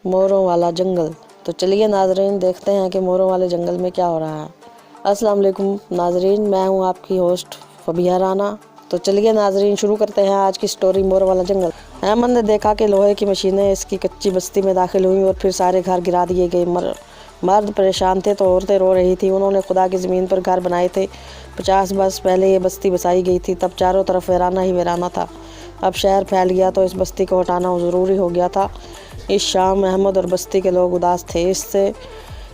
मोरों वाला जंगल। तो चलिए नाजरीन, देखते हैं कि मोरों वाले जंगल में क्या हो रहा है। अस्सलाम वालेकुम नाजरीन, मैं हूं आपकी होस्ट फबिया राना। तो चलिए नाजरीन, शुरू करते हैं आज की स्टोरी, मोरों वाला जंगल। अहमद ने देखा कि लोहे की मशीनें इसकी कच्ची बस्ती में दाखिल हुई और फिर सारे घर गिरा दिए गए। मर्द परेशान थे तो औरतें रो रही थी। उन्होंने खुदा की ज़मीन पर घर बनाए थे। 50 बरस पहले ये बस्ती बसाई गई थी, तब चारों तरफ वीराना ही वीराना था। अब शहर फैल गया तो इस बस्ती को हटाना ज़रूरी हो गया था। इस शाम अहमद और बस्ती के लोग उदास थे।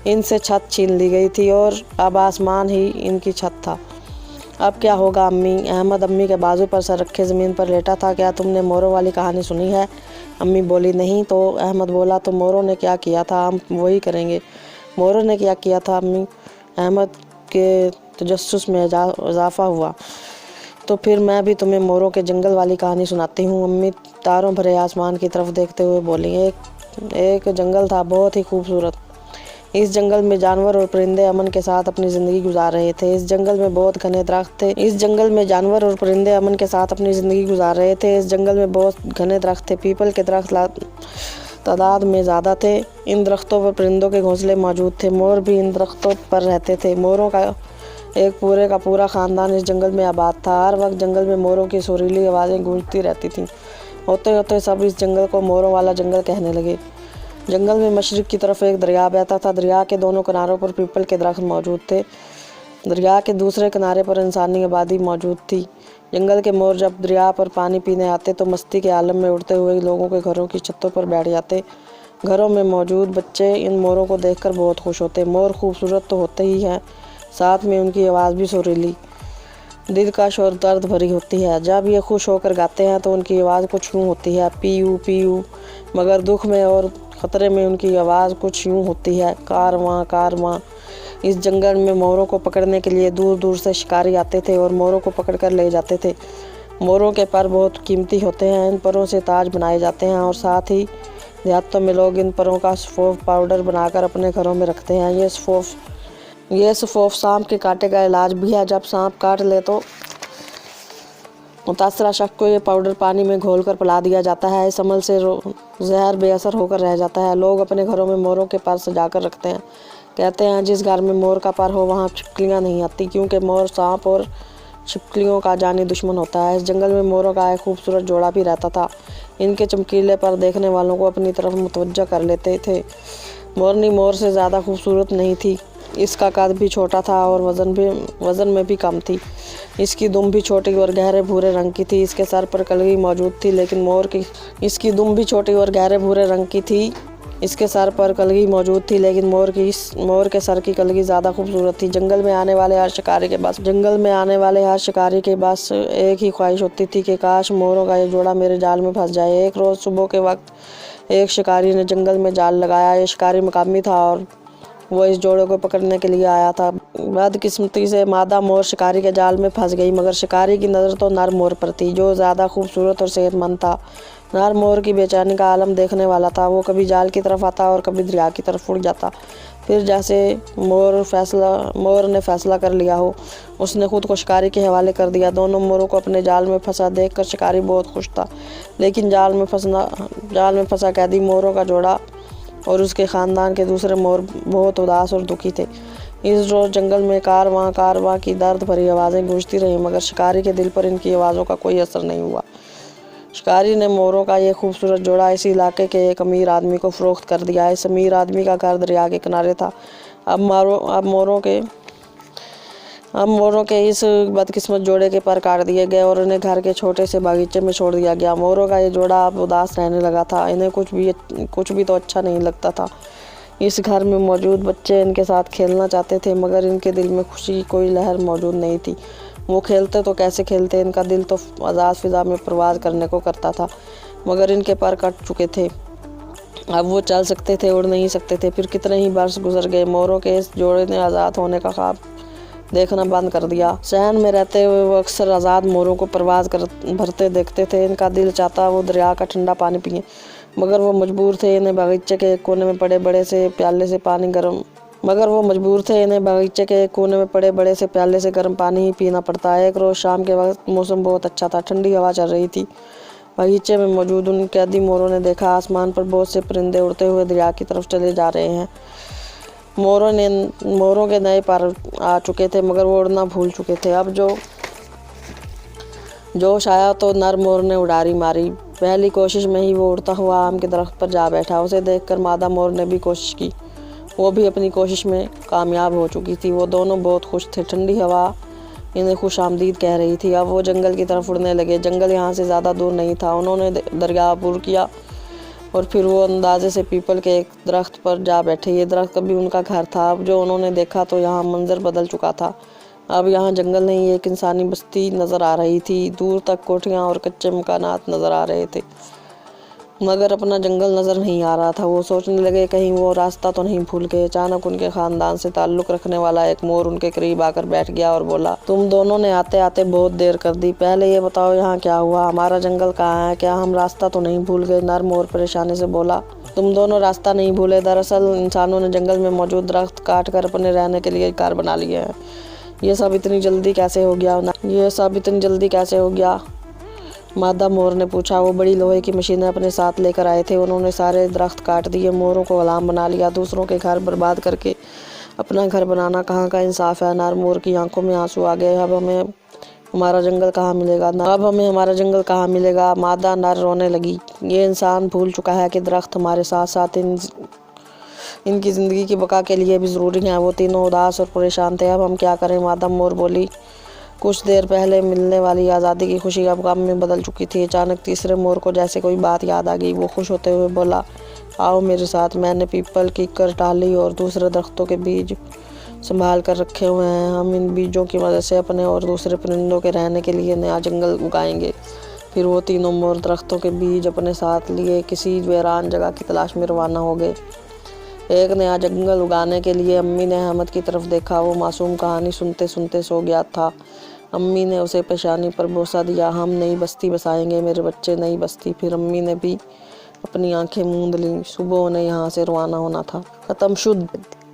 इनसे छत छीन ली गई थी और अब आसमान ही इनकी छत था। अब क्या होगा अम्मी? अहमद अम्मी के बाजू पर सर रखे ज़मीन पर लेटा था। क्या तुमने मोरों वाली कहानी सुनी है? अम्मी बोली, नहीं। तो अहमद बोला, तो मोरों ने क्या किया था हम वही करेंगे। मोरों ने क्या किया था अम्मी? अहमद के तजस्सुस में इजाफा हुआ। तो फिर मैं भी तुम्हें मोरों के जंगल वाली कहानी सुनाती हूँ। अम्मी तारों भरे आसमान की तरफ देखते हुए बोली, एक जंगल था, बहुत ही खूबसूरत। इस जंगल में जानवर और परिंदे अमन के साथ अपनी ज़िंदगी गुजार रहे थे। इस जंगल में बहुत घने दरख्त थे। इस जंगल में जानवर और परिंदे अमन के साथ अपनी ज़िंदगी गुजार रहे थे। इस जंगल में बहुत घने दरख्त थे। पीपल के दरख्त तादाद में ज़्यादा थे। इन दरख्तों पर परिंदों के घोंसले मौजूद थे। मोर भी इन दरख्तों पर रहते थे। मोरों का एक पूरे का पूरा ख़ानदान इस जंगल में आबाद था। हर वक्त जंगल में मोरों की सुरीली आवाज़ें गूंजती रहती थीं। होते होते सब इस जंगल को मोरों वाला जंगल कहने लगे। जंगल में मशरिक़ की तरफ एक दरिया बहता था। दरिया के दोनों किनारों पर पीपल के दरख्त मौजूद थे। दरिया के दूसरे किनारे पर इंसानी आबादी मौजूद थी। जंगल के मोर जब दरिया पर पानी पीने आते तो मस्ती के आलम में उड़ते हुए लोगों के घरों की छतों पर बैठ जाते। घरों में मौजूद बच्चे इन मोरों को देखकर बहुत खुश होते। मोर खूबसूरत तो होते ही हैं, साथ में उनकी आवाज़ भी सुरीली, दिलकश और दर्द भरी होती है। जब ये खुश होकर गाते हैं तो उनकी आवाज़ कुछ यूँ होती है, पीयू पीयू। मगर दुख में और ख़तरे में उनकी आवाज़ कुछ यूँ होती है, कारवां कारवां। इस जंगल में मोरों को पकड़ने के लिए दूर दूर से शिकारी आते थे और मोरों को पकड़ कर ले जाते थे। मोरों के पर बहुत कीमती होते हैं। इन परों से ताज बनाए जाते हैं और साथ ही देहातों में लोग इन परों का सफ़ोफ पाउडर बनाकर अपने घरों में रखते हैं। ये सफ़ोफ सांप के कांटे का इलाज भी है। जब सांप काट ले तो मुतासरा शख्स को ये पाउडर पानी में घोलकर पिला दिया जाता है। इस अमल से जहर बेअसर होकर रह जाता है। लोग अपने घरों में मोरों के पर सजाकर रखते हैं। कहते हैं जिस घर में मोर का पर हो वहाँ छिपकलियाँ नहीं आती, क्योंकि मोर सांप और छिपकलियों का जानी दुश्मन होता है। इस जंगल में मोरों का एक खूबसूरत जोड़ा भी रहता था। इनके चमकीले पर देखने वालों को अपनी तरफ मुतवज्जह कर लेते थे। मोरनी मोर से ज़्यादा खूबसूरत नहीं थी। इसका कद भी छोटा था और वज़न में भी कम थी। इसकी दुम भी छोटी और गहरे भूरे रंग की थी। इसके सर पर कलगी मौजूद थी, लेकिन मोर के सर की कलगी ज़्यादा खूबसूरत थी। जंगल में आने वाले हर शिकारी के बस एक ही ख्वाहिश होती थी कि काश मोरों का ये जोड़ा मेरे जाल में फंस जाए। एक रोज़ सुबह के वक्त एक शिकारी ने जंगल में जाल लगाया। ये शिकारी मकामी था और वो इस जोड़े को पकड़ने के लिए आया था। बदकिस्मती से मादा मोर शिकारी के जाल में फंस गई, मगर शिकारी की नज़र तो नर मोर पर थी, जो ज़्यादा खूबसूरत और सेहतमंद था। नर मोर की बेचैनी का आलम देखने वाला था। वो कभी जाल की तरफ आता और कभी दरिया की तरफ उड़ जाता। फिर जैसे मोर ने फैसला कर लिया हो, उसने खुद को शिकारी के हवाले कर दिया। दोनों मोरों को अपने जाल में फंसा देखकर शिकारी बहुत खुश था, लेकिन जाल में फंसा कैदी मोरों का जोड़ा और उसके ख़ानदान के दूसरे मोर बहुत उदास और दुखी थे। इस रोज़ जंगल में कारवां कारवां की दर्द भरी आवाज़ें गूंजती रहीं, मगर शिकारी के दिल पर इनकी आवाज़ों का कोई असर नहीं हुआ। शिकारी ने मोरों का ये खूबसूरत जोड़ा इसी इलाके के एक अमीर आदमी को फ़रोख्त कर दिया। इस अमीर आदमी का घर दरिया के किनारे था। अब मोरों के इस बदकिस्मत जोड़े के पर काट दिए गए और उन्हें घर के छोटे से बागीचे में छोड़ दिया गया। मोरों का ये जोड़ा अब उदास रहने लगा था। इन्हें कुछ भी तो अच्छा नहीं लगता था। इस घर में मौजूद बच्चे इनके साथ खेलना चाहते थे, मगर इनके दिल में खुशी की कोई लहर मौजूद नहीं थी। वो खेलते तो कैसे खेलते, इनका दिल तो आज़ाद फ़िज़ा में परवाज़ करने को करता था, मगर इनके पर कट चुके थे। अब वो चल सकते थे, उड़ नहीं सकते थे। फिर कितने ही बरस गुजर गए। मोरों के इस जोड़े ने आज़ाद होने का ख्वाब देखना बंद कर दिया। शहर में रहते हुए वो अक्सर आज़ाद मोरों को परवाज़ भरते देखते थे। इनका दिल चाहता वो दरिया का ठंडा पानी पिए, मगर वो मजबूर थे। इन्हें बागीचे के एक कोने में पड़े बड़े से प्याले से गर्म पानी ही पीना पड़ता है। एक रोज़ शाम के वक्त मौसम बहुत अच्छा था। ठंडी हवा चल रही थी। बगीचे में मौजूद उन कैदी मोरों ने देखा आसमान पर बहुत से परिंदे उड़ते हुए दरिया की तरफ चले जा रहे हैं। मोरों के नए पर आ चुके थे, मगर वो उड़ना भूल चुके थे। अब जोश आया तो नर मोर ने उड़ारी मारी। पहली कोशिश में ही वो उड़ता हुआ आम के दरख्त पर जा बैठा। उसे देखकर मादा मोर ने भी कोशिश की। वो भी अपनी कोशिश में कामयाब हो चुकी थी। वो दोनों बहुत खुश थे। ठंडी हवा इन्हें खुश आमदीद कह रही थी। अब वो जंगल की तरफ उड़ने लगे। जंगल यहाँ से ज़्यादा दूर नहीं था। उन्होंने दरगाह अबूर किया और फिर वो अंदाजे से पीपल के एक दरख्त पर जा बैठे। ये दरख्त कभी उनका घर था। अब जो उन्होंने देखा तो यहाँ मंजर बदल चुका था। अब यहाँ जंगल नहीं, एक इंसानी बस्ती नज़र आ रही थी। दूर तक कोठियाँ और कच्चे मकानात नज़र आ रहे थे, मगर अपना जंगल नज़र नहीं आ रहा था। वो सोचने लगे कहीं वो रास्ता तो नहीं भूल गए। अचानक उनके ख़ानदान से ताल्लुक़ रखने वाला एक मोर उनके करीब आकर बैठ गया और बोला, तुम दोनों ने आते आते बहुत देर कर दी। पहले ये बताओ यहाँ क्या हुआ? हमारा जंगल कहाँ है? क्या हम रास्ता तो नहीं भूल गए? नर मोर परेशानी से बोला, तुम दोनों रास्ता नहीं भूले। दरअसल इंसानों ने जंगल में मौजूद दरख्त काट कर अपने रहने के लिए घर बना लिए हैं। ये सब इतनी जल्दी कैसे हो गया? मादा मोर ने पूछा। वो बड़ी लोहे की मशीनें अपने साथ लेकर आए थे। उन्होंने सारे दरख्त काट दिए, मोरों को गुलाम बना लिया। दूसरों के घर बर्बाद करके अपना घर बनाना कहाँ का इंसाफ है? नर मोर की आंखों में आंसू आ गए। अब हमें हमारा जंगल कहाँ मिलेगा? मादा नर रोने लगी। ये इंसान भूल चुका है कि दरख्त हमारे साथ साथ इनकी ज़िंदगी की बका के लिए भी ज़रूरी है। वो तीनों उदास और परेशान थे। अब हम क्या करें? मादा मोर बोली। कुछ देर पहले मिलने वाली आज़ादी की खुशी अब गम में बदल चुकी थी। अचानक तीसरे मोर को जैसे कोई बात याद आ गई। वो खुश होते हुए बोला, आओ मेरे साथ। मैंने पीपल की टाली और दूसरे दरख्तों के बीज संभाल कर रखे हुए हैं। हम इन बीजों की मदद से अपने और दूसरे परिंदों के रहने के लिए नया जंगल उगाएंगे। फिर वो तीनों मोर दरख्तों के बीज अपने साथ लिए किसी वीरान जगह की तलाश में रवाना हो गए। एक नया जंगल उगाने के लिए अम्मी ने अहमद की तरफ देखा। वो मासूम कहानी सुनते सुनते सो गया था। अम्मी ने उसे पेशानी पर बोसा दिया। हम नई बस्ती बसाएंगे मेरे बच्चे, नई बस्ती। फिर अम्मी ने भी अपनी आंखें मूंद लीं। सुबह उन्हें यहाँ से रवाना होना था। खत्म शुद्ध।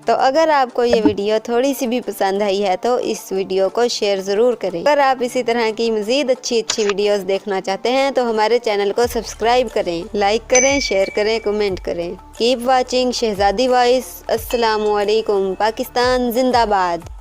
तो अगर आपको ये वीडियो थोड़ी सी भी पसंद आई है तो इस वीडियो को शेयर ज़रूर करें। अगर आप इसी तरह की मज़ीद अच्छी वीडियोस देखना चाहते हैं तो हमारे चैनल को सब्सक्राइब करें, लाइक करें, शेयर करें, कमेंट करें। Keep watching Shahzadi voice. अस्सलामु अलैकुम। पाकिस्तान जिंदाबाद।